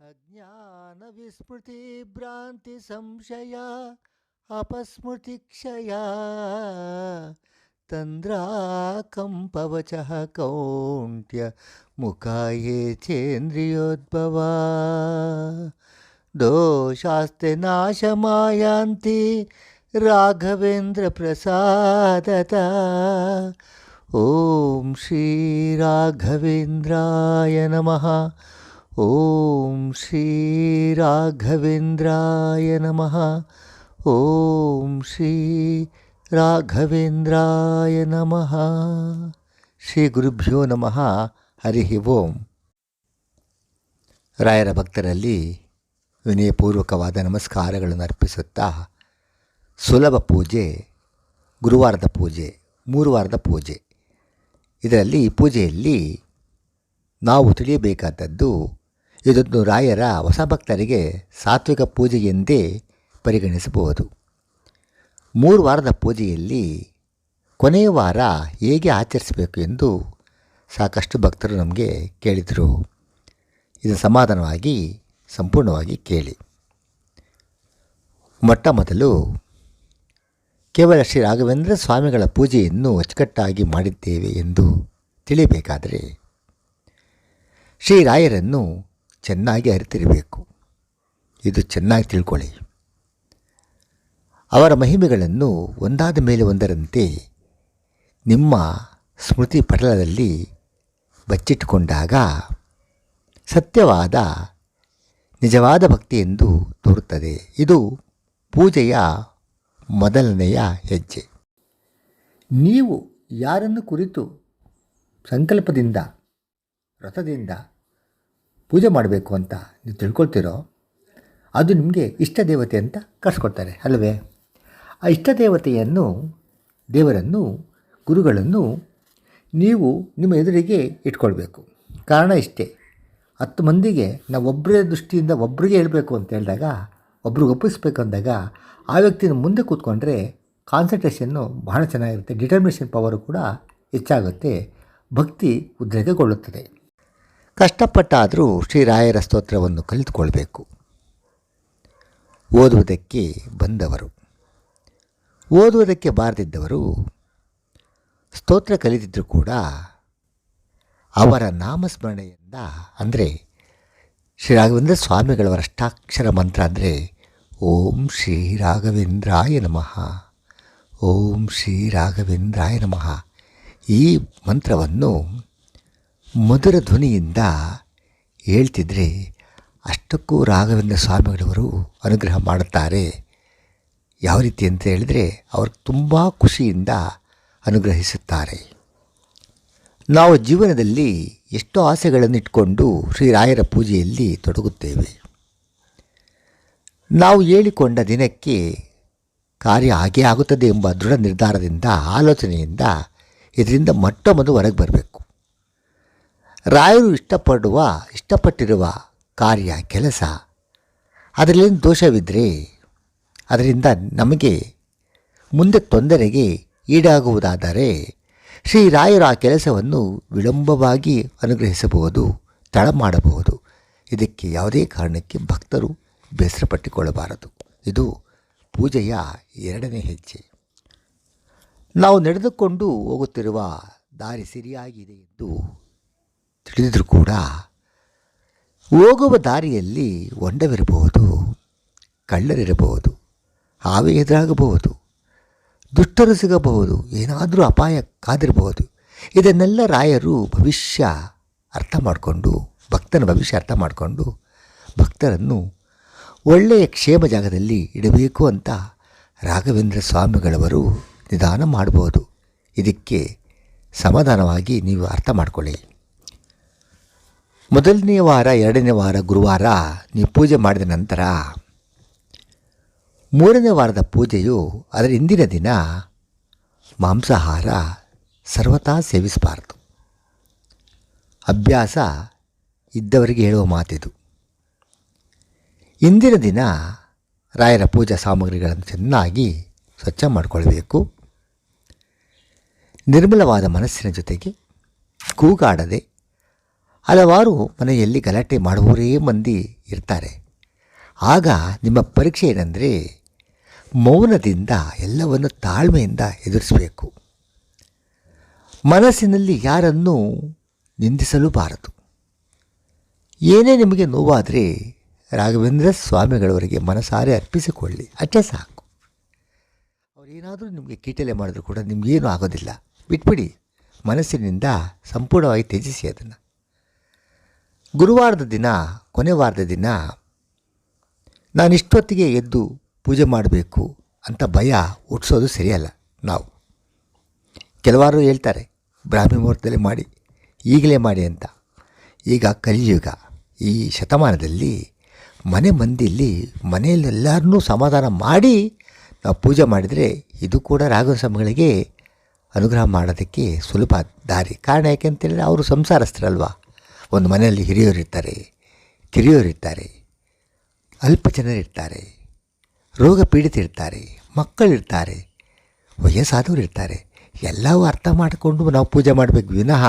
ಅಜ್ಞಾನವಿಸ್ಮೃತಿ ಭ್ರಾಂತಿ ಸಂಶಯ ಅಪಸ್ಮೃತಿಕ್ಷಯ ತಂದ್ರಾಕಂಪವಚಃ ಕೌಂಟ್ಯ ಮುಖಾಯೇ ಚೇಂದ್ರಿಯೋದ್ಭವ ದೋಷಾಸ್ತೆ ನಾಶಮಾಯಾಂತಿ ರಾಘವೇಂದ್ರ ಪ್ರಸಾದತ. ಓಂ ಶ್ರೀ ರಾಘವೇಂದ್ರಾಯ ನಮಃ. ಓಂ ಶ್ರೀ ರಾಘವೇಂದ್ರಾಯ ನಮಃ. ಓಂ ಶ್ರೀ ರಾಘವೇಂದ್ರಾಯ ನಮಃ. ಶ್ರೀ ಗುರುಭ್ಯೋ ನಮಃ. ಹರಿ ಓಂ. ರಾಯರ ಭಕ್ತರಲ್ಲಿ ವಿನಯಪೂರ್ವಕವಾದ ನಮಸ್ಕಾರಗಳನ್ನು ಅರ್ಪಿಸುತ್ತಾ, ಸುಲಭ ಪೂಜೆ, ಗುರುವಾರದ ಪೂಜೆ, 3 ವಾರದ ಪೂಜೆ, ಇದರಲ್ಲಿ ಈ ಪೂಜೆಯಲ್ಲಿ ನಾವು ತಿಳಿಯಬೇಕಾದದ್ದು, ಇದನ್ನು ರಾಯರ ಹೊಸ ಭಕ್ತರಿಗೆ ಸಾತ್ವಿಕ ಪೂಜೆ ಎಂದೇ ಪರಿಗಣಿಸಬಹುದು. 3 ವಾರದ ಪೂಜೆಯಲ್ಲಿ ಕೊನೆಯ ವಾರ ಹೇಗೆ ಆಚರಿಸಬೇಕು ಎಂದು ಸಾಕಷ್ಟು ಭಕ್ತರು ನಮಗೆ ಕೇಳಿದರು. ಇದು ಸಮಾಧಾನವಾಗಿ ಸಂಪೂರ್ಣವಾಗಿ ಕೇಳಿ. ಮೊಟ್ಟ ಮೊದಲು ಕೇವಲ ಶ್ರೀ ರಾಘವೇಂದ್ರ ಸ್ವಾಮಿಗಳ ಪೂಜೆಯನ್ನು ಅಚ್ಚುಕಟ್ಟಾಗಿ ಮಾಡಿದ್ದೇವೆ ಎಂದು ತಿಳಿಯಬೇಕಾದರೆ ಶ್ರೀರಾಯರನ್ನು ಚೆನ್ನಾಗಿ ಅರಿತಿರಬೇಕು. ಇದು ಚೆನ್ನಾಗಿ ತಿಳ್ಕೊಳ್ಳಿ. ಅವರ ಮಹಿಮೆಗಳನ್ನು ಒಂದಾದ ಮೇಲೆ ಒಂದರಂತೆ ನಿಮ್ಮ ಸ್ಮೃತಿ ಪಟಲದಲ್ಲಿ ಬಚ್ಚಿಟ್ಟುಕೊಂಡಾಗ ಸತ್ಯವಾದ ನಿಜವಾದ ಭಕ್ತಿ ಎಂದು ತೋರುತ್ತದೆ. ಇದು ಪೂಜೆಯ ಮೊದಲನೆಯ ಹೆಜ್ಜೆ. ನೀವು ಯಾರನ್ನು ಕುರಿತು ಸಂಕಲ್ಪದಿಂದ, ವ್ರತದಿಂದ ಪೂಜೆ ಮಾಡಬೇಕು ಅಂತ ನೀವು ತಿಳ್ಕೊಳ್ತೀರೋ ಅದು ನಿಮಗೆ ಇಷ್ಟ ದೇವತೆ ಅಂತ ಕರ್ಸ್ಕೊಡ್ತಾರೆ ಅಲ್ಲವೇ? ಆ ಇಷ್ಟ ದೇವತೆಯನ್ನು, ದೇವರನ್ನು, ಗುರುಗಳನ್ನು ನೀವು ನಿಮ್ಮ ಎದುರಿಗೆ ಇಟ್ಕೊಳ್ಬೇಕು. ಕಾರಣ ಇಷ್ಟೇ, 10 ಮಂದಿಗೆ ನಾವು ಒಬ್ಬರೇ ದೃಷ್ಟಿಯಿಂದ ಒಬ್ಬರಿಗೆ ಹೇಳಬೇಕು ಅಂತ ಹೇಳಿದಾಗ, ಒಬ್ರಿಗೆ ಒಪ್ಪಿಸ್ಬೇಕು ಅಂದಾಗ ಆ ವ್ಯಕ್ತಿನ ಮುಂದೆ ಕೂತ್ಕೊಂಡ್ರೆ ಕಾನ್ಸಂಟ್ರೇಷನ್ನು ಬಹಳ ಚೆನ್ನಾಗಿರುತ್ತೆ, ಡಿಟರ್ಮಿನೇಷನ್ ಪವರು ಕೂಡ ಹೆಚ್ಚಾಗುತ್ತೆ, ಭಕ್ತಿ ಉದ್ರೇಕಗೊಳ್ಳುತ್ತದೆ. ಕಷ್ಟಪಟ್ಟಾದರೂ ಶ್ರೀರಾಯರ ಸ್ತೋತ್ರವನ್ನು ಕಲಿತುಕೊಳ್ಬೇಕು. ಓದುವುದಕ್ಕೆ ಬಂದವರು, ಓದುವುದಕ್ಕೆ ಬಾರದಿದ್ದವರು ಸ್ತೋತ್ರ ಕಲಿತಿದ್ದರೂ ಕೂಡ ಅವರ ನಾಮಸ್ಮರಣೆಯಿಂದ, ಅಂದರೆ ಶ್ರೀ ರಾಘವೇಂದ್ರ ಸ್ವಾಮಿಗಳವರ ಅಷ್ಟಾಕ್ಷರ ಮಂತ್ರ ಅಂದರೆ ಓಂ ಶ್ರೀ ರಾಘವೇಂದ್ರಾಯ ನಮಃ, ಓಂ ಶ್ರೀ ರಾಘವೇಂದ್ರಾಯ ನಮಃ, ಈ ಮಂತ್ರವನ್ನು ಮಧುರ ಧ್ವನಿಯಿಂದ ಹೇಳ್ತಿದ್ರೆ ಅಷ್ಟಕ್ಕೂ ರಾಘವೇಂದ್ರ ಸ್ವಾಮಿಗಳವರು ಅನುಗ್ರಹ ಮಾಡುತ್ತಾರೆ. ಯಾವ ರೀತಿ ಅಂತ ಹೇಳಿದರೆ, ಅವರು ತುಂಬ ಖುಷಿಯಿಂದ ಅನುಗ್ರಹಿಸುತ್ತಾರೆ. ನಾವು ಜೀವನದಲ್ಲಿ ಎಷ್ಟೋ ಆಸೆಗಳನ್ನು ಇಟ್ಕೊಂಡು ಶ್ರೀರಾಯರ ಪೂಜೆಯಲ್ಲಿ ತೊಡಗುತ್ತೇವೆ. ನಾವು ಹೇಳಿಕೊಂಡ ದಿನಕ್ಕೆ ಕಾರ್ಯ ಆಗೇ ಆಗುತ್ತದೆ ಎಂಬ ದೃಢ ನಿರ್ಧಾರದಿಂದ, ಆಲೋಚನೆಯಿಂದ ಇದರಿಂದ ಮೊಟ್ಟ ಮೊದಲು ಹೊರಗೆ ಬರಬೇಕು. ರಾಯರು ಇಷ್ಟಪಟ್ಟಿರುವ ಕಾರ್ಯ, ಕೆಲಸ, ಅದರಲ್ಲೇನು ದೋಷವಿದ್ದರೆ ಅದರಿಂದ ನಮಗೆ ಮುಂದೆ ತೊಂದರೆಗೆ ಈಡಾಗುವುದಾದರೆ ಶ್ರೀರಾಯರು ಆ ಕೆಲಸವನ್ನು ವಿಳಂಬವಾಗಿ ಅನುಗ್ರಹಿಸಬಹುದು, ತಡ ಮಾಡಬಹುದು. ಇದಕ್ಕೆ ಯಾವುದೇ ಕಾರಣಕ್ಕೆ ಭಕ್ತರು ಬೇಸರಪಟ್ಟುಕೊಳ್ಳಬಾರದು. ಇದು ಪೂಜೆಯ 2ನೇ ಹೆಜ್ಜೆ. ನಾವು ನಡೆದುಕೊಂಡು ಹೋಗುತ್ತಿರುವ ದಾರಿ ಸರಿಯಾಗಿದೆ ಎಂದು ತಿಳಿದಿದ್ರೂ ಕೂಡ ಹೋಗುವ ದಾರಿಯಲ್ಲಿ ಹೊಂಡವಿರಬಹುದು, ಕಳ್ಳರಿರಬಹುದು, ಹಾವೇ ಎದುರಾಗಬಹುದು, ದುಷ್ಟರು ಸಿಗಬಹುದು, ಏನಾದರೂ ಅಪಾಯ ಕಾದಿರಬಹುದು. ಇದನ್ನೆಲ್ಲ ರಾಯರು ಭವಿಷ್ಯ ಅರ್ಥ ಮಾಡಿಕೊಂಡು, ಭಕ್ತನ ಭವಿಷ್ಯ ಅರ್ಥ ಮಾಡಿಕೊಂಡು ಭಕ್ತರನ್ನು ಒಳ್ಳೆಯ ಕ್ಷೇಮ ಜಾಗದಲ್ಲಿ ಇಡಬೇಕು ಅಂತ ರಾಘವೇಂದ್ರ ಸ್ವಾಮಿಗಳವರು ನಿಧಾನ ಮಾಡಬಹುದು. ಇದಕ್ಕೆ ಸಮಾಧಾನವಾಗಿ ನೀವು ಅರ್ಥ ಮಾಡಿಕೊಳ್ಳಿ. ಮೊದಲನೇ ವಾರ, 2ನೇ ವಾರ ಗುರುವಾರ ನೀವು ಪೂಜೆ ಮಾಡಿದ ನಂತರ 3ನೇ ವಾರದ ಪೂಜೆಯು, ಅದರ ಹಿಂದಿನ ದಿನ ಮಾಂಸಾಹಾರ ಸರ್ವತಾ ಸೇವಿಸಬಾರದು. ಅಭ್ಯಾಸ ಇದ್ದವರಿಗೆ ಹೇಳುವ ಮಾತಿದು. ಇಂದಿನ ದಿನ ರಾಯರ ಪೂಜಾ ಸಾಮಗ್ರಿಗಳನ್ನು ಚೆನ್ನಾಗಿ ಸ್ವಚ್ಛ ಮಾಡಿಕೊಳ್ಬೇಕು. ನಿರ್ಮಲವಾದ ಮನಸ್ಸಿನ ಜೊತೆಗೆ ಕೂಗಾಡದೆ ಹಲವಾರು ಮನೆಯಲ್ಲಿ ಗಲಾಟೆ ಮಾಡುವವರೇ ಮಂದಿ ಇರ್ತಾರೆ. ಆಗ ನಿಮ್ಮ ಪರೀಕ್ಷೆ ಏನಂದರೆ ಮೌನದಿಂದ ಎಲ್ಲವನ್ನು ತಾಳ್ಮೆಯಿಂದ ಎದುರಿಸಬೇಕು. ಮನಸ್ಸಿನಲ್ಲಿ ಯಾರನ್ನೂ ನಿಂದಿಸಲೂಬಾರದು. ಏನೇ ನಿಮಗೆ ನೋವಾದರೆ ರಾಘವೇಂದ್ರ ಸ್ವಾಮಿಗಳವರಿಗೆ ಮನಸಾರೆ ಅರ್ಪಿಸಿಕೊಳ್ಳಿ, ಅಷ್ಟೇ ಸಾಕು. ಅವರೇನಾದರೂ ನಿಮಗೆ ಕೀಟಲೆ ಮಾಡಿದ್ರು ಕೂಡ ನಿಮಗೇನು ಆಗೋದಿಲ್ಲ. ಬಿಟ್ಬಿಡಿ, ಮನಸ್ಸಿನಿಂದ ಸಂಪೂರ್ಣವಾಗಿ ತ್ಯಜಿಸಿ ಅದನ್ನು. ಗುರುವಾರದ ದಿನ, ಕೊನೆ ವಾರದ ದಿನ ನಾನಿಷ್ಟೊತ್ತಿಗೆ ಎದ್ದು ಪೂಜೆ ಮಾಡಬೇಕು ಅಂತ ಭಯ ಹುಟ್ಟಿಸೋದು ಸರಿಯಲ್ಲ. ನಾವು ಕೆಲವಾರು ಹೇಳ್ತಾರೆ ಬ್ರಾಹ್ಮಿ ಮುಹೂರ್ತದಲ್ಲಿ ಮಾಡಿ, ಈಗಲೇ ಮಾಡಿ ಅಂತ. ಈಗ ಕಲಿಯುಗ, ಈ ಶತಮಾನದಲ್ಲಿ ಮನೆ ಮಂದಿಯಲ್ಲಿ ಮನೆಯಲ್ಲೆಲ್ಲರನ್ನೂ ಸಮಾಧಾನ ಮಾಡಿ ನಾವು ಪೂಜೆ ಮಾಡಿದರೆ ಇದು ಕೂಡ ರಾಘವೇಂದ್ರ ಸ್ವಾಮಿಗಳಿಗೆ ಅನುಗ್ರಹ ಮಾಡೋದಕ್ಕೆ ಸುಲಭ ದಾರಿ. ಕಾರಣ ಯಾಕೆಂತೇಳಿದ್ರೆ ಅವರು ಸಂಸಾರಸ್ಥರಲ್ವ. ಒಂದು ಮನೆಯಲ್ಲಿ ಹಿರಿಯರಿರ್ತಾರೆ, ಕಿರಿಯರಿರ್ತಾರೆ, ಅಲ್ಪ ಜನರಿರ್ತಾರೆ, ರೋಗ ಪೀಡಿತರಿರ್ತಾರೆ, ಮಕ್ಕಳಿರ್ತಾರೆ, ವಯಸ್ಸಾದವರು ಇರ್ತಾರೆ. ಎಲ್ಲವೂ ಅರ್ಥ ಮಾಡಿಕೊಂಡು ನಾವು ಪೂಜೆ ಮಾಡಬೇಕು ವಿನಃ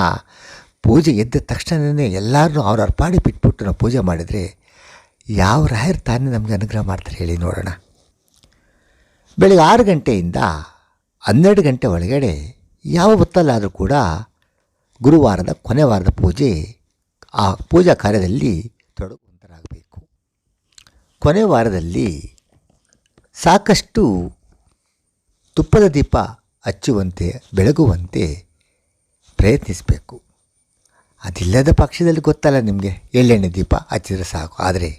ಪೂಜೆ ಎದ್ದ ತಕ್ಷಣವೇ ಎಲ್ಲರೂ ಅವ್ರ ಪಾಡಿ ಬಿಟ್ಬಿಟ್ಟು ನಾವು ಪೂಜೆ ಮಾಡಿದರೆ ಯಾವ ರಾಯರು ತಾನೇ ನಮಗೆ ಅನುಗ್ರಹ ಮಾಡ್ತಾರೆ ಹೇಳಿ ನೋಡೋಣ. ಬೆಳಗ್ಗೆ 6 ಗಂಟೆಯಿಂದ 12 ಗಂಟೆ ಒಳಗಡೆ ಯಾವ ಹೊತ್ತಲ್ಲಾದರೂ ಕೂಡ ಗುರುವಾರದ ಕೊನೆ ವಾರದ ಪೂಜೆ, ಆ ಪೂಜಾ ಕಾರ್ಯದಲ್ಲಿ ತೊಡಗುವಂತರಾಗಬೇಕು. ಕೊನೆ ವಾರದಲ್ಲಿ ಸಾಕಷ್ಟು ತುಪ್ಪದ ದೀಪ ಹಚ್ಚುವಂತೆ, ಬೆಳಗುವಂತೆ ಪ್ರಯತ್ನಿಸಬೇಕು. ಅದಿಲ್ಲದ ಪಕ್ಷದಲ್ಲಿ ಗೊತ್ತಲ್ಲ ನಿಮಗೆ, ಎಳ್ಳೆಣ್ಣೆ ದೀಪ ಹಚ್ಚಿದರೆ ಸಾಕು. ಆದರೆ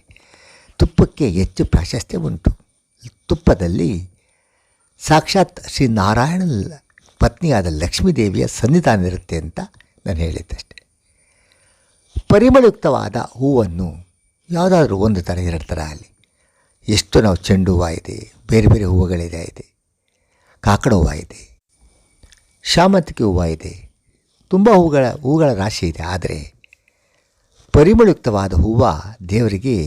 ತುಪ್ಪಕ್ಕೆ ಹೆಚ್ಚು ಪ್ರಾಶಸ್ತ್ಯ ಉಂಟು. ತುಪ್ಪದಲ್ಲಿ ಸಾಕ್ಷಾತ್ ಶ್ರೀ ನಾರಾಯಣನ ಪತ್ನಿಯಾದ ಲಕ್ಷ್ಮೀದೇವಿಯ ಸನ್ನಿಧಾನ ಇರುತ್ತೆ ಅಂತ ನಾನು ಹೇಳಿದ್ದಷ್ಟೆ. ಪರಿಮಳಯುಕ್ತವಾದ ಹೂವನ್ನು ಯಾವುದಾದ್ರೂ ಒಂದು ಥರ 2 ಥರ ಆಗಲಿ, ಎಷ್ಟು ನಾವು ಚೆಂಡು ಹೂವು ಇದೆ, ಬೇರೆ ಬೇರೆ ಹೂವುಗಳಿದೆ, ಕಾಕಡ ಹೂವು ಇದೆ, ಶಾಮಂತಿಗೆ ಹೂವು ಇದೆ, ತುಂಬ ಹೂಗಳ ರಾಶಿ ಇದೆ. ಆದರೆ ಪರಿಮಳಯುಕ್ತವಾದ ಹೂವು ದೇವರಿಗೆ,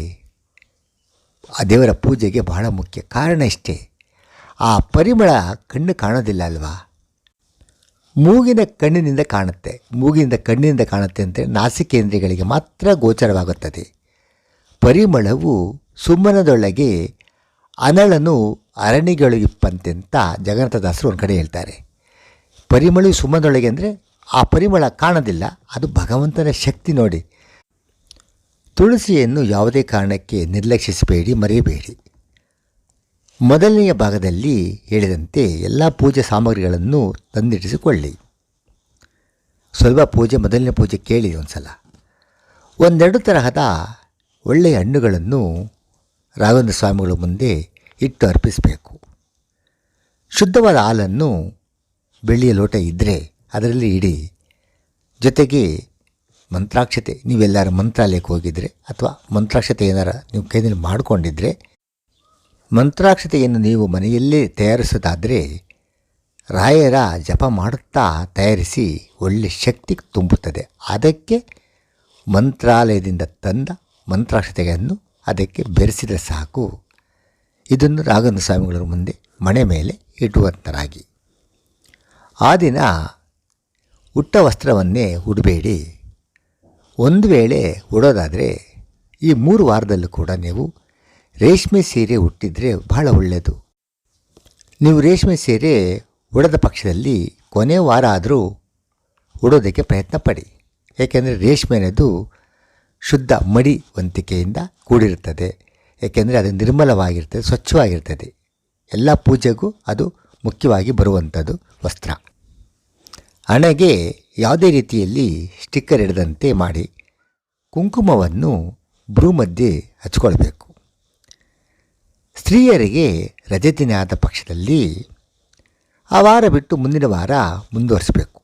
ಆ ದೇವರ ಪೂಜೆಗೆ ಬಹಳ ಮುಖ್ಯ. ಕಾರಣ ಇಷ್ಟೇ, ಆ ಪರಿಮಳ ಕಣ್ಣು ಕಾಣೋದಿಲ್ಲ ಅಲ್ವಾ, ಮೂಗಿನ ಕಣ್ಣಿನಿಂದ ಕಾಣುತ್ತೆ. ಕಣ್ಣಿನಿಂದ ಕಾಣುತ್ತೆ ಅಂತ ನಾಸಿಕೇಂದ್ರಿಯಗಳಿಗೆ ಮಾತ್ರ ಗೋಚರವಾಗುತ್ತದೆ. ಪರಿಮಳವು ಸುಮ್ಮನದೊಳಗೆ ಅನಳನು ಅರಣಿಗಳಿಪ್ಪಂತೆ ಅಂತ ಜಗನ್ನಾಥದಾಸರು ಒಂದು ಕಡೆ ಹೇಳ್ತಾರೆ. ಪರಿಮಳವು ಸುಮ್ಮನದೊಳಗೆ ಅಂದರೆ ಆ ಪರಿಮಳ ಕಾಣೋದಿಲ್ಲ, ಅದು ಭಗವಂತನ ಶಕ್ತಿ ನೋಡಿ. ತುಳಸಿಯನ್ನು ಯಾವುದೇ ಕಾರಣಕ್ಕೆ ನಿರ್ಲಕ್ಷಿಸಬೇಡಿ, ಮರೆಯಬೇಡಿ. ಮೊದಲನೆಯ ಭಾಗದಲ್ಲಿ ಹೇಳಿದಂತೆ ಎಲ್ಲ ಪೂಜೆ ಸಾಮಗ್ರಿಗಳನ್ನು ತಂದಿಡಿಸಿಕೊಳ್ಳಿ. ಸ್ವಲ್ಪ ಮೊದಲನೇ ಪೂಜೆ ಕೇಳಿ ಒಂದು ಸಲ. 1-2 ತರಹದ ಒಳ್ಳೆಯ ಹಣ್ಣುಗಳನ್ನು ರಾಘವೇಂದ್ರ ಸ್ವಾಮಿಗಳ ಮುಂದೆ ಇಟ್ಟು ಅರ್ಪಿಸಬೇಕು. ಶುದ್ಧವಾದ ಹಾಲನ್ನು ಬೆಳ್ಳಿಯ ಲೋಟ ಇದ್ದರೆ ಅದರಲ್ಲಿ ಇಡಿ. ಜೊತೆಗೆ ಮಂತ್ರಾಕ್ಷತೆ, ನೀವೆಲ್ಲರೂ ಮಂತ್ರಾಲಯಕ್ಕೆ ಹೋಗಿದ್ದರೆ ಅಥವಾ ಮಂತ್ರಾಕ್ಷತೆ ಏನಾರ ನೀವು ಕೈಯಲ್ಲಿ ಮಾಡಿಕೊಂಡಿದ್ದರೆ, ಮಂತ್ರಾಕ್ಷತೆಯನ್ನು ನೀವು ಮನೆಯಲ್ಲೇ ತಯಾರಿಸೋದಾದರೆ ರಾಯರ ಜಪ ಮಾಡುತ್ತಾ ತಯಾರಿಸಿ ಒಳ್ಳೆಯ ಶಕ್ತಿ ತುಂಬುತ್ತದೆ. ಅದಕ್ಕೆ ಮಂತ್ರಾಲಯದಿಂದ ತಂದ ಮಂತ್ರಾಕ್ಷತೆಯನ್ನು ಅದಕ್ಕೆ ಬೆರೆಸಿದರೆ ಸಾಕು. ಇದನ್ನು ರಾಘವೇಂದ್ರ ಸ್ವಾಮಿಗಳ ಮುಂದೆ ಮಣೆ ಮೇಲೆ ಇಡುವಂತರಾಗಿ. ಆ ದಿನ ಉಟ್ಟ ವಸ್ತ್ರವನ್ನೇ ಉಡಬೇಡಿ. ಒಂದು ವೇಳೆ ಉಡೋದಾದರೆ ಈ 3 ವಾರದಲ್ಲೂ ಕೂಡ ನೀವು ರೇಷ್ಮೆ ಸೀರೆ ಉಟ್ಟಿದ್ರೆ ಬಹಳ ಒಳ್ಳೆಯದು. ನೀವು ರೇಷ್ಮೆ ಸೀರೆ ಉಡದ ಪಕ್ಷದಲ್ಲಿ ಕೊನೆ ವಾರ ಆದರೂ ಉಡೋದಕ್ಕೆ ಪ್ರಯತ್ನ ಪಡಿ. ಏಕೆಂದರೆ ರೇಷ್ಮೆ ಅನ್ನೋದು ಶುದ್ಧ ಮಡಿವಂತಿಕೆಯಿಂದ ಕೂಡಿರುತ್ತದೆ. ಏಕೆಂದರೆ ಅದು ನಿರ್ಮಲವಾಗಿರ್ತದೆ, ಸ್ವಚ್ಛವಾಗಿರ್ತದೆ. ಎಲ್ಲ ಪೂಜೆಗೂ ಅದು ಮುಖ್ಯವಾಗಿ ಬರುವಂಥದ್ದು ವಸ್ತ್ರ. ಹಣೆಗೆ ಯಾವುದೇ ರೀತಿಯಲ್ಲಿ ಸ್ಟಿಕ್ಕರ್ ಹಿಡಿದಂತೆ ಮಾಡಿ ಕುಂಕುಮವನ್ನು ಭ್ರೂ ಮಧ್ಯೆ ಹಚ್ಕೊಳ್ಬೇಕು. ಸ್ತ್ರೀಯರಿಗೆ ರಜೆ ದಿನ ಆದ ಪಕ್ಷದಲ್ಲಿ ಆ ವಾರ ಬಿಟ್ಟು ಮುಂದಿನ ವಾರ ಮುಂದುವರಿಸಬೇಕು.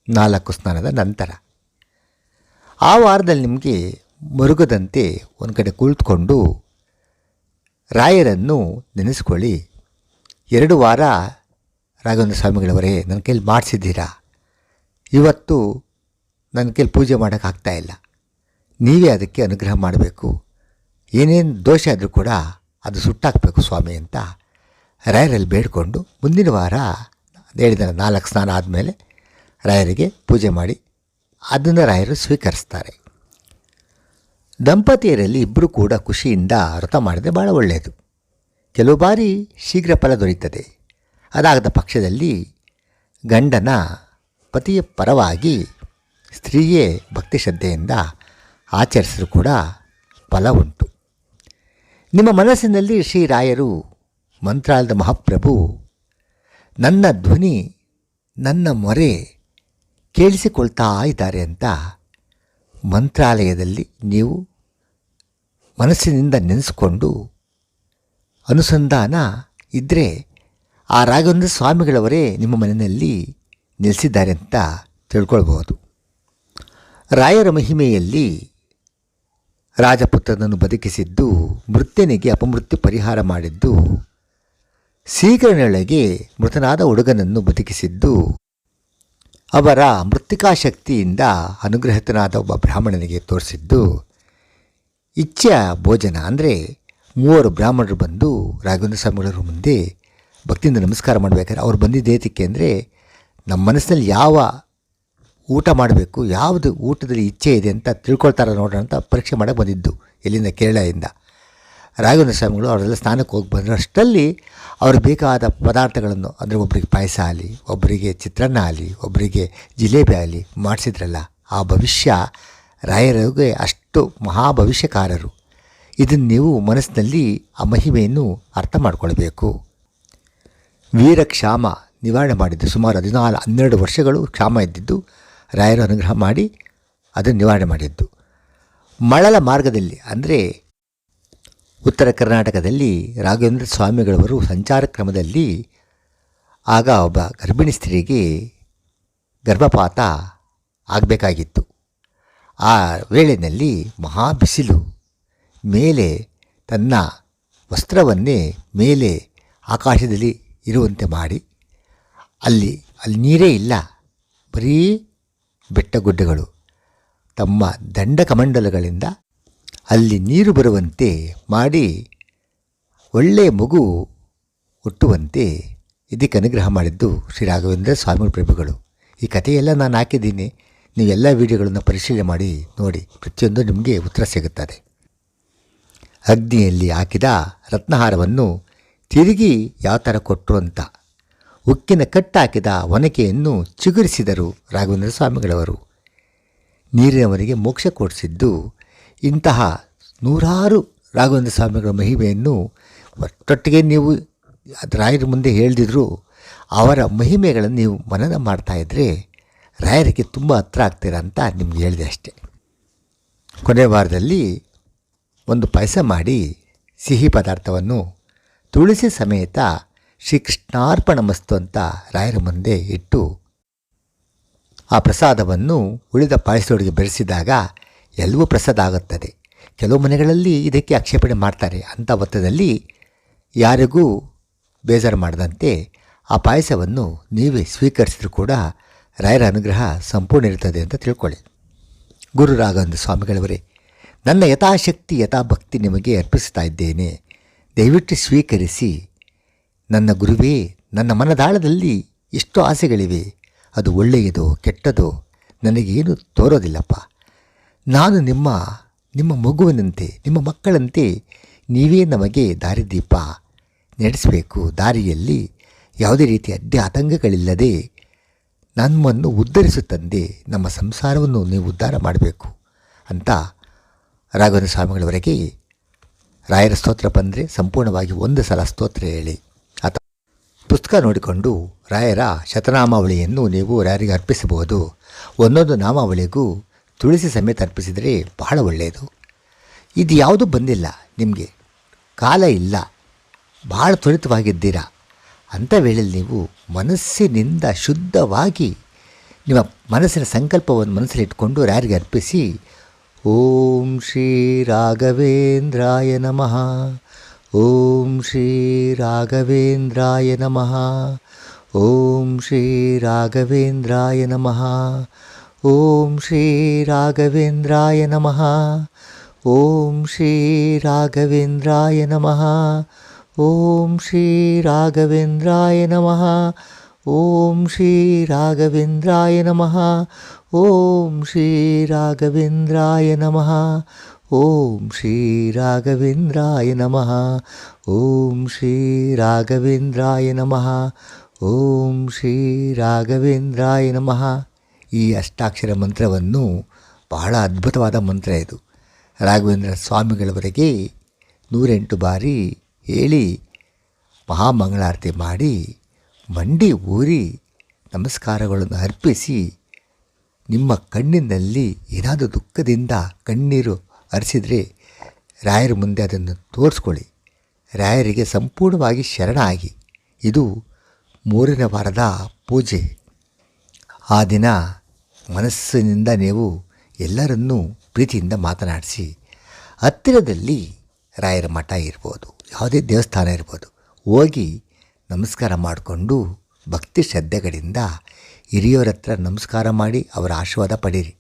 4 ಸ್ನಾನದ ನಂತರ ಆ ವಾರದಲ್ಲಿ ನಿಮಗೆ ಮರುಗದಂತೆ ಒಂದು ಕಡೆ ಕುಳಿತುಕೊಂಡು ರಾಯರನ್ನು ನೆನೆಸ್ಕೊಳ್ಳಿ. 2 ವಾರ ರಾಘವೇಂದ್ರ ಸ್ವಾಮಿಗಳವರೇ ನನ್ನ ಕೈಲಿ ಮಾಡಿಸಿದ್ದೀರಾ, ಇವತ್ತು ನನ್ನ ಕೈಲಿ ಪೂಜೆ ಮಾಡೋಕ್ಕಾಗ್ತಾಯಿಲ್ಲ, ನೀವೇ ಅದಕ್ಕೆ ಅನುಗ್ರಹ ಮಾಡಬೇಕು, ಏನೇನು ದೋಷ ಆದರೂ ಕೂಡ ಅದು ಸುಟ್ಟಾಕಬೇಕು ಸ್ವಾಮಿ ಅಂತ ರಾಯರಲ್ಲಿ ಬೇಡಿಕೊಂಡು ಮುಂದಿನ ವಾರ ಹೇಳಿದ 4 ಸ್ನಾನ ಆದಮೇಲೆ ರಾಯರಿಗೆ ಪೂಜೆ ಮಾಡಿ ಅದನ್ನು ರಾಯರು ಸ್ವೀಕರಿಸ್ತಾರೆ. ದಂಪತಿಯರಲ್ಲಿ ಇಬ್ಬರು ಕೂಡ ಖುಷಿಯಿಂದ ವ್ರತ ಮಾಡಿದರೆ ಭಾಳ ಒಳ್ಳೆಯದು. ಕೆಲವು ಬಾರಿ ಶೀಘ್ರ ಫಲ ದೊರೆಯುತ್ತದೆ. ಅದಾಗದ ಪಕ್ಷದಲ್ಲಿ ಗಂಡನ ಪತಿಯ ಪರವಾಗಿ ಸ್ತ್ರೀಯೇ ಭಕ್ತಿ ಶ್ರದ್ಧೆಯಿಂದ ಆಚರಿಸಿದರೂ ಕೂಡ ಫಲ ಉಂಟು. ನಿಮ್ಮ ಮನಸ್ಸಿನಲ್ಲಿ ಶ್ರೀರಾಯರು ಮಂತ್ರಾಲಯದ ಮಹಾಪ್ರಭು ನನ್ನ ಧ್ವನಿ, ನನ್ನ ಮೊರೆ ಕೇಳಿಸಿಕೊಳ್ತಾ ಇದ್ದಾರೆ ಅಂತ ಮಂತ್ರಾಲಯದಲ್ಲಿ ನೀವು ಮನಸ್ಸಿನಿಂದ ನೆನೆಸ್ಕೊಂಡು ಅನುಸಂಧಾನ ಇದ್ದರೆ ಆ ರಾಘವೇಂದ್ರ ಸ್ವಾಮಿಗಳವರೇ ನಿಮ್ಮ ಮನೆಯಲ್ಲಿ ನೆಲೆಸಿದ್ದಾರೆ ಅಂತ ತಿಳ್ಕೊಳ್ಬಹುದು. ರಾಯರ ಮಹಿಮೆಯಲ್ಲಿ ರಾಜಪುತ್ರನನ್ನು ಬದುಕಿಸಿದ್ದು, ಮೃತ್ಯನಿಗೆ ಅಪಮೃತ್ಯು ಪರಿಹಾರ ಮಾಡಿದ್ದು, ಶೀಘ್ರನೊಳಗೆ ಮೃತನಾದ ಹುಡುಗನನ್ನು ಬದುಕಿಸಿದ್ದು, ಅವರ ಮೃತ್ತಿಕಾಶಕ್ತಿಯಿಂದ ಅನುಗ್ರಹಿತನಾದ ಒಬ್ಬ ಬ್ರಾಹ್ಮಣನಿಗೆ ತೋರಿಸಿದ್ದು, ಇಚ್ಛೆಯ ಭೋಜನ ಅಂದರೆ 3 ಬ್ರಾಹ್ಮಣರು ಬಂದು ರಾಘವೇಂದ್ರ ಸ್ವಾಮಿಗಳವ್ರ ಮುಂದೆ ಭಕ್ತಿಯಿಂದ ನಮಸ್ಕಾರ ಮಾಡಬೇಕಾದ್ರೆ ಅವ್ರು ಬಂದಿದ್ದೇತಕ್ಕೆ ಅಂದರೆ ನಮ್ಮ ಮನಸ್ಸಿನಲ್ಲಿ ಯಾವ ಊಟ ಮಾಡಬೇಕು, ಯಾವುದು ಊಟದಲ್ಲಿ ಇಚ್ಛೆ ಇದೆ ಅಂತ ತಿಳ್ಕೊಳ್ತಾರೆ ನೋಡೋಣ ಅಂತ ಪರೀಕ್ಷೆ ಮಾಡೋಕ್ಕೆ ಬಂದಿದ್ದು. ಎಲ್ಲಿಂದ? ಕೇರಳದಿಂದ. ರಾಘವೇಂದ್ರ ಸ್ವಾಮಿಗಳು ಅವರೆಲ್ಲ ಸ್ನಾನಕ್ಕೆ ಹೋಗಿ ಬಂದರು. ಅಷ್ಟರಲ್ಲಿ ಅವ್ರಿಗೆ ಬೇಕಾದ ಪದಾರ್ಥಗಳನ್ನು ಅಂದರೆ ಒಬ್ಬರಿಗೆ ಪಾಯಸ ಆಗಲಿ, ಒಬ್ಬರಿಗೆ ಚಿತ್ರಾನ್ನ ಆಗಲಿ, ಒಬ್ಬರಿಗೆ ಜಿಲೇಬಿ ಆಗಲಿ ಮಾಡಿಸಿದ್ರಲ್ಲ. ಆ ಭವಿಷ್ಯ ರಾಯರಿಗೆ ಅಷ್ಟು ಮಹಾಭವಿಷ್ಯಕಾರರು. ಇದನ್ನು ನೀವು ಮನಸ್ಸಿನಲ್ಲಿ ಆ ಮಹಿಮೆಯನ್ನು ಅರ್ಥ ಮಾಡಿಕೊಳ್ಬೇಕು. ವೀರಕ್ಷಾಮ ನಿವಾರಣೆ ಮಾಡಿದ್ದು ಸುಮಾರು 12 ವರ್ಷಗಳು ಕ್ಷಾಮ ಇದ್ದಿದ್ದು ರಾಯರು ಅನುಗ್ರಹ ಮಾಡಿ ಅದನ್ನು ನಿವಾರಣೆ ಮಾಡಿದ್ದು. ಮಳಲ ಮಾರ್ಗದಲ್ಲಿ ಅಂದರೆ ಉತ್ತರ ಕರ್ನಾಟಕದಲ್ಲಿ ರಾಘವೇಂದ್ರ ಸ್ವಾಮಿಗಳವರು ಸಂಚಾರ ಕ್ರಮದಲ್ಲಿ ಆಗ ಒಬ್ಬ ಗರ್ಭಿಣಿ ಸ್ತ್ರೀಗೆ ಗರ್ಭಪಾತ ಆಗಬೇಕಾಗಿತ್ತು. ಆ ವೇಳೆಯಲ್ಲಿ ಮಹಾ ಬಿಸಿಲು. ಮೇಲೆ ತನ್ನ ವಸ್ತ್ರವನ್ನೇ ಮೇಲೆ ಆಕಾಶದಲ್ಲಿ ಇರುವಂತೆ ಮಾಡಿ, ಅಲ್ಲಿ ನೀರೇ ಇಲ್ಲ, ಬರೀ ಬೆಟ್ಟಗುಡ್ಡಗಳು, ತಮ್ಮ ದಂಡಕಮಂಡಲಗಳಿಂದ ಅಲ್ಲಿ ನೀರು ಬರುವಂತೆ ಮಾಡಿ ಒಳ್ಳೆಯ ಮಗು ಹುಟ್ಟುವಂತೆ ಇದಕ್ಕೆ ಅನುಗ್ರಹ ಮಾಡಿದ್ದು ಶ್ರೀ ರಾಘವೇಂದ್ರ ಸ್ವಾಮಿ ಪ್ರಭುಗಳು. ಈ ಕಥೆಯೆಲ್ಲ ನಾನು ಹಾಕಿದ್ದೀನಿ. ನೀವೆಲ್ಲ ವಿಡಿಯೋಗಳನ್ನು ಪರಿಶೀಲನೆ ಮಾಡಿ ನೋಡಿ, ಪ್ರತಿಯೊಂದು ನಿಮಗೆ ಉತ್ತರ ಸಿಗುತ್ತದೆ. ಅಗ್ನಿಯಲ್ಲಿ ಹಾಕಿದ ರತ್ನಹಾರವನ್ನು ತಿರುಗಿ ಯಾವ ಥರ ಕೊಟ್ಟರು ಅಂತ ಉಕ್ಕಿನ ಕಟ್ಟಾಕಿದ ಒನಕೆಯನ್ನು ಚಿಗುರಿಸಿದರು ರಾಘವೇಂದ್ರ ಸ್ವಾಮಿಗಳವರು. ನೀರಿನವರಿಗೆ ಮೋಕ್ಷ ಕೊಡಿಸಿದ್ದು. ಇಂತಹ 100 ರಾಘವೇಂದ್ರ ಸ್ವಾಮಿಗಳ ಮಹಿಮೆಯನ್ನು ಒಟ್ಟೊಟ್ಟಿಗೆ ನೀವು ರಾಯರ ಮುಂದೆ ಹೇಳ್ದಿದ್ರು ಅವರ ಮಹಿಮೆಗಳನ್ನು ನೀವು ಮನನ ಮಾಡ್ತಾಯಿದ್ರೆ ರಾಯರಿಗೆ ತುಂಬ ಹತ್ರ ಆಗ್ತೀರ ಅಂತ ನಿಮ್ಗೆ ಹೇಳಿದೆ ಅಷ್ಟೆ. ಕೊನೆಯ ವಾರದಲ್ಲಿ ಒಂದು ಪಾಯಸ ಮಾಡಿ ಸಿಹಿ ಪದಾರ್ಥವನ್ನು ತುಳಸಿ ಸಮೇತ ಶ್ರೀಕೃಷ್ಣಾರ್ಪಣ ಮಸ್ತು ಅಂತ ರಾಯರ ಮುಂದೆ ಇಟ್ಟು ಆ ಪ್ರಸಾದವನ್ನು ಉಳಿದ ಪಾಯಸದೊಳಗೆ ಬೆರೆಸಿದಾಗ ಎಲ್ಲವೂ ಪ್ರಸಾದ ಆಗುತ್ತದೆ. ಕೆಲವು ಮನೆಗಳಲ್ಲಿ ಇದಕ್ಕೆ ಆಕ್ಷೇಪಣೆ ಮಾಡ್ತಾರೆ. ಅಂಥ ಹೊತ್ತದಲ್ಲಿ ಯಾರಿಗೂ ಬೇಜಾರು ಮಾಡದಂತೆ ಆ ಪಾಯಸವನ್ನು ನೀವೇ ಸ್ವೀಕರಿಸಿದ್ರು ಕೂಡ ರಾಯರ ಅನುಗ್ರಹ ಸಂಪೂರ್ಣ ಇರ್ತದೆ ಅಂತ ತಿಳ್ಕೊಳ್ಳಿ. ಗುರು ರಾಘವೇಂದ್ರ ಸ್ವಾಮಿಗಳವರೇ, ನನ್ನ ಯಥಾಶಕ್ತಿ ಯಥಾಭಕ್ತಿ ನಿಮಗೆ ಅರ್ಪಿಸ್ತಾ ಇದ್ದೇನೆ. ದಯವಿಟ್ಟು ಸ್ವೀಕರಿಸಿ. ನನ್ನ ಗುರುವೇ, ನನ್ನ ಮನದಾಳದಲ್ಲಿ ಎಷ್ಟು ಆಸೆಗಳಿವೆ. ಅದು ಒಳ್ಳೆಯದೋ ಕೆಟ್ಟದೋ ನನಗೇನು ತೋರೋದಿಲ್ಲಪ್ಪ. ನಾನು ನಿಮ್ಮ ಮಗುವಿನಂತೆ, ನಿಮ್ಮ ಮಕ್ಕಳಂತೆ ನೀವೇ ನಮಗೆ ದಾರಿದೀಪ ನಡೆಸಬೇಕು. ದಾರಿಯಲ್ಲಿ ಯಾವುದೇ ರೀತಿಯ ಅಡ್ಡಿ ಆತಂಕಗಳಿಲ್ಲದೆ ನಮ್ಮನ್ನು ಉದ್ಧರಿಸುತ್ತಂದೆ ನಮ್ಮ ಸಂಸಾರವನ್ನು ನೀವು ಉದ್ಧಾರ ಮಾಡಬೇಕು ಅಂತ ರಾಘವೇಂದ್ರ ಸ್ವಾಮಿಗಳವರೆಗೆ ರಾಯರ ಸ್ತೋತ್ರ ಬಂದರೆ ಸಂಪೂರ್ಣವಾಗಿ ಒಂದು ಸಲ ಸ್ತೋತ್ರ ಹೇಳಿ ಅಥವಾ ಪುಸ್ತಕ ನೋಡಿಕೊಂಡು ರಾಯರ ಶತನಾಮಾವಳಿಯನ್ನು ನೀವು ರಾಯರಿಗೆ ಅರ್ಪಿಸಬಹುದು. ಒಂದೊಂದು ನಾಮಾವಳಿಗೂ ತುಳಸಿ ಸಮೇತ ಅರ್ಪಿಸಿದರೆ ಬಹಳ ಒಳ್ಳೆಯದು. ಇದು ಯಾವುದೂ ಬಂದಿಲ್ಲ, ನಿಮಗೆ ಕಾಲ ಇಲ್ಲ, ಭಾಳ ತ್ವರಿತವಾಗಿದ್ದೀರಾ ಅಂಥ ವೇಳೆಯಲ್ಲಿ ನೀವು ಮನಸ್ಸಿನಿಂದ ಶುದ್ಧವಾಗಿ ನಿಮ್ಮ ಮನಸ್ಸಿನ ಸಂಕಲ್ಪವನ್ನು ಮನಸ್ಸಲ್ಲಿ ಇಟ್ಕೊಂಡು ರಾಯರಿಗೆ ಅರ್ಪಿಸಿ. ಓಂ ಶ್ರೀ ರಾಘವೇಂದ್ರಾಯ ನಮಃ, ಓಂ ಶ್ರೀ ರಾಘವೇಂದ್ರಾಯ ನಮಃ, ಓಂ ಶ್ರೀ ರಾಘವೇಂದ್ರಾಯ ನಮಃ, ಓಂ ಶ್ರೀ ರಾಘವೇಂದ್ರಾಯ ನಮಃ, ಓಂ ಶ್ರೀ ರಾಘವೇಂದ್ರಾಯ ನಮಃ, ಓಂ ಶ್ರೀ ರಾಘವೇಂದ್ರಾಯ ನಮಃ, ಓಂ ಶ್ರೀ ರಾಘವೇಂದ್ರಾಯ ನಮಃ, ಓಂ ಶ್ರೀ ರಾಘವೇಂದ್ರಾಯ ನಮಃ, ಓಂ ಶ್ರೀ ರಾಘವೇಂದ್ರಾಯ ನಮಃ. ಓಂ ಶ್ರೀ ರಾಘವೇಂದ್ರಾಯ ನಮಃ. ಓಂ ಶ್ರೀ ರಾಘವೇಂದ್ರಾಯ ನಮಃ. ಈ ಅಷ್ಟಾಕ್ಷರ ಮಂತ್ರವನ್ನು ಬಹಳ ಅದ್ಭುತವಾದ ಮಂತ್ರ ಇದು. ರಾಘವೇಂದ್ರ ಸ್ವಾಮಿಗಳವರೆಗೆ 108 ಬಾರಿ ಹೇಳಿ ಮಹಾಮಂಗಳಾರತಿ ಮಾಡಿ ಮಂಡಿ ಊರಿ ನಮಸ್ಕಾರಗಳನ್ನು ಅರ್ಪಿಸಿ ನಿಮ್ಮ ಕಣ್ಣಿನಲ್ಲಿ ಏನಾದರೂ ದುಃಖದಿಂದ ಕಣ್ಣೀರು ಹರಿಸಿದರೆ ರಾಯರ ಮುಂದೆ ಅದನ್ನು ತೋರಿಸ್ಕೊಳ್ಳಿ. ರಾಯರಿಗೆ ಸಂಪೂರ್ಣವಾಗಿ ಶರಣಾಗಿ. ಇದು 3ನೇ ವಾರದ ಪೂಜೆ. ಆ ದಿನ ಮನಸ್ಸಿನಿಂದ ನೀವು ಎಲ್ಲರನ್ನೂ ಪ್ರೀತಿಯಿಂದ ಮಾತನಾಡಿಸಿ ಹತ್ತಿರದಲ್ಲಿ ರಾಯರ ಮಠ ಇರ್ಬೋದು, ಯಾವುದೇ ದೇವಸ್ಥಾನ ಇರ್ಬೋದು, ಹೋಗಿ ನಮಸ್ಕಾರ ಮಾಡಿಕೊಂಡು ಭಕ್ತಿ ಶ್ರದ್ಧೆಗಳಿಂದ ಹಿರಿಯವರ ಹತ್ರ ನಮಸ್ಕಾರ ಮಾಡಿ ಅವರ ಆಶೀರ್ವಾದ ಪಡೀರಿ.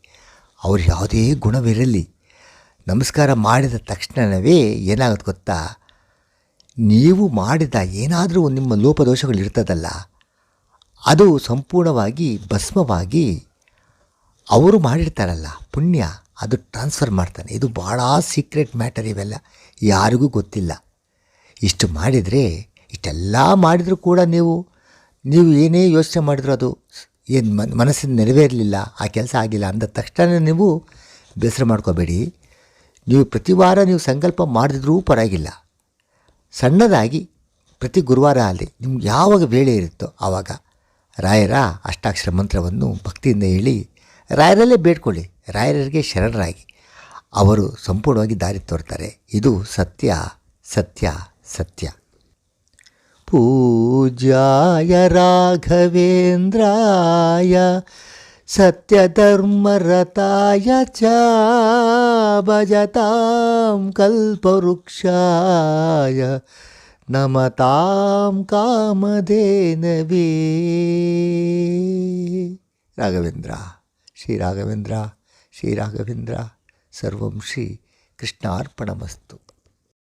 ಅವ್ರು ಯಾವುದೇ ಗುಣವಿರಲಿ, ನಮಸ್ಕಾರ ಮಾಡಿದ ತಕ್ಷಣವೇ ಏನಾಗುತ್ತೆ ಗೊತ್ತಾ, ನೀವು ಮಾಡಿದ ಏನಾದರೂ ನಿಮ್ಮ ಲೋಪದೋಷಗಳಿರ್ತದಲ್ಲ, ಅದು ಸಂಪೂರ್ಣವಾಗಿ ಭಸ್ಮವಾಗಿ ಅವರು ಮಾಡಿರ್ತಾರಲ್ಲ ಪುಣ್ಯ, ಅದು ಟ್ರಾನ್ಸ್ಫರ್ ಮಾಡ್ತಾನೆ. ಇದು ಭಾಳ ಸೀಕ್ರೆಟ್ ಮ್ಯಾಟರ್, ಇವೆಲ್ಲ ಯಾರಿಗೂ ಗೊತ್ತಿಲ್ಲ. ಇಷ್ಟು ಮಾಡಿದರೆ, ಇಷ್ಟೆಲ್ಲ ಮಾಡಿದರೂ ಕೂಡ ನೀವು ಏನೇ ಯೋಚನೆ ಮಾಡಿದ್ರು ಅದು ಏನು ಮನಸ್ಸಿನ ನೆರವೇರಲಿಲ್ಲ, ಆ ಕೆಲಸ ಆಗಿಲ್ಲ ಅಂದ ತಕ್ಷಣ ನೀವು ಬೇಸರ ಮಾಡ್ಕೋಬೇಡಿ. ನೀವು ಪ್ರತಿ ವಾರ ನೀವು ಸಂಕಲ್ಪ ಮಾಡಿದ್ರೂ ಪರವಾಗಿಲ್ಲ, ಸಣ್ಣದಾಗಿ ಪ್ರತಿ ಗುರುವಾರ ಅಲ್ಲಿ ನಿಮ್ಗೆ ಯಾವಾಗ ವೇಳೆ ಇರುತ್ತೋ ಆವಾಗ ರಾಯರ ಅಷ್ಟಾಕ್ಷರ ಮಂತ್ರವನ್ನು ಭಕ್ತಿಯಿಂದ ಹೇಳಿ ರಾಯರಲ್ಲೇ ಬೇಡ್ಕೊಳ್ಳಿ. ರಾಯರಿಗೆ ಶರಣರಾಗಿ ಅವರು ಸಂಪೂರ್ಣವಾಗಿ ದಾರಿ ತೋರ್ತಾರೆ. ಇದು ಸತ್ಯ ಸತ್ಯ ಸತ್ಯ. ಪೂಜ್ಯಾಯ ರಾಘವೇಂದ್ರಾಯ ಸತ್ಯಧರ್ಮರತಾಯ ಚ ಭಜತಾಂ ಕಲ್ಪವೃಕ್ಷಾಯ ನಮತಾಂ ಕಾಮಧೇನವೇ. ರಾಘವೇಂದ್ರ ಶ್ರೀ ರಾಘವೇಂದ್ರ ಶ್ರೀ ರಾಘವೇಂದ್ರ. ಸರ್ವಂ ಶ್ರೀ ಕೃಷ್ಣಾರ್ಪಣಮಸ್ತು.